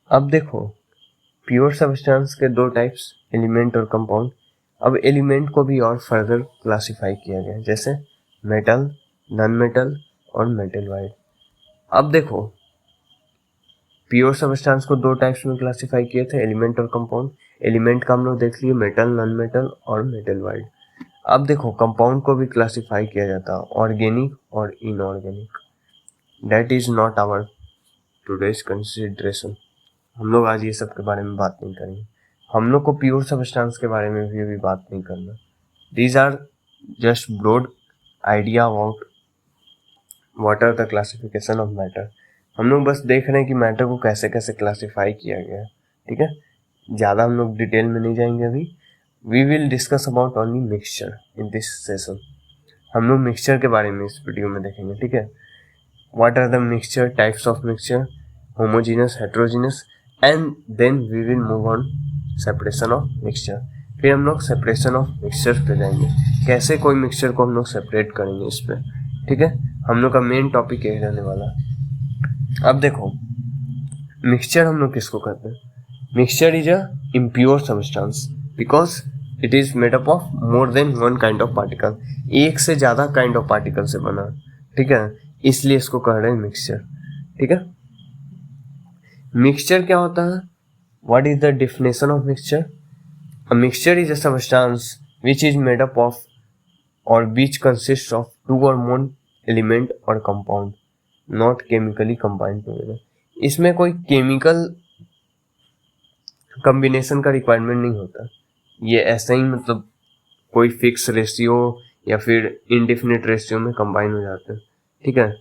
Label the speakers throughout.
Speaker 1: अब देखो pure substance के दो टाइप्स, एलिमेंट और कंपाउंड। अब एलिमेंट को भी और फर्दर क्लासिफाई किया गया, जैसे मेटल, नॉन मेटल और मेटल वाइड। अब देखो प्योर सब्सटेंस को दो टाइप्स में क्लासिफाई किए थे, एलिमेंट और कंपाउंड। एलिमेंट का हम लोग देख लिए मेटल, नॉन मेटल और मेटल वाइड। अब देखो कंपाउंड को भी क्लासिफाई किया जाता है, ऑर्गेनिक और inorganic. That is not our today's consideration. हम लोग आज ये सब के बारे में बात नहीं करेंगे। हम लोग को प्योर सब्सटेंस के बारे में भी बात नहीं करना। These are just broad idea about what are the classification of matter. हम लोग बस देख रहे हैं कि मैटर को कैसे कैसे क्लासिफाई किया गया है, ठीक है। ज़्यादा हम लोग डिटेल में नहीं जाएंगे अभी। We will discuss about only mixture in this session. हम लोग मिक्सचर के बारे में इस वीडियो में देखेंगे, ठीक है। What are the mixture, types of mixture, homogeneous, heterogeneous, and then we will move on separation of mixture. फिर हम लोग सेपरेशन ऑफ मिक्सचर पे जाएंगे, कैसे कोई मिक्सचर को हम लोग सेपरेट करेंगे इस पे, ठीक है। हम लोग का मेन टॉपिक यही रहने वाला है। अब देखो मिक्सचर हम लोग किसको कहते हैं? Mixture is a impure substance because it is made up of more than one kind of particle. एक से ज्यादा काइंड ऑफ पार्टिकल से बना, ठीक है, इसलिए इसको कह रहे हैं मिक्सचर, ठीक है। मिक्सचर क्या होता है? What is the definition of mixture? A mixture is a substance which is made up of और which consist of to or more element और compound not chemically combined together. इसमें कोई केमिकल कॉम्बिनेशन का requirement नहीं होता। ये ऐसा ही मतलब कोई फिक्स रेशियो या फिर इनडिफिनिट रेशियो में कंबाइन हो जाते हैं, ठीक है।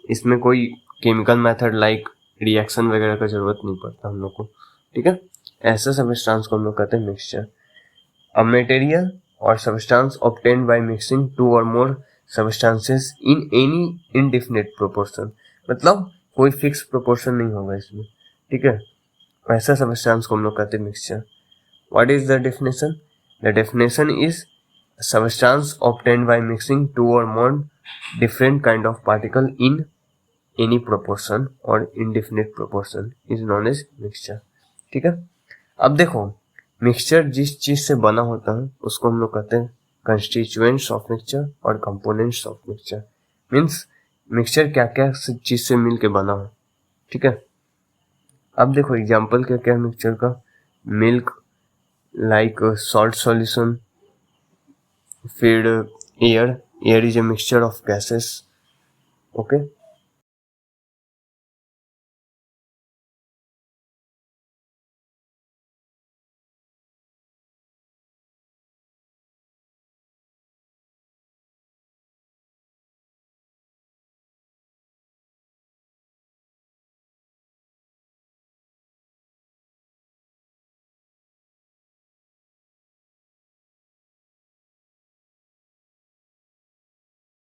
Speaker 1: इसमें कोई केमिकल मेथड लाइक रिएक्शन वगैरह का जरूरत नहीं पड़ता हम लोग को, ठीक है। ऐसे सब्सटेंस को हम लोग कहते हैं mixture. A material or substance obtained by mixing two or more substances in any indefinite proportion. मतलब कोई फिक्स प्रोपोर्शन नहीं होगा इसमें, ठीक है। ऐसा सब्सटेंस को हम लोग कहते हैं mixture. What is the definition? The definition is substance obtained by mixing two or more different kind of particle in any proportion or indefinite proportion is known as mixture, ठीक है। अब देखो मिक्सचर जिस चीज से बना होता है उसको हम लोग कहते हैं कंस्टिट्यूएंट्स ऑफ मिक्सचर और components of mixture. Means mixture क्या क्या चीज से मिल के बना हो, ठीक है। अब देखो एग्जाम्पल क्या क्या है मिक्सचर का? मिल्क, लाइक सॉल्ट सॉल्यूशन, फिर air, air is a mixture of gases, okay.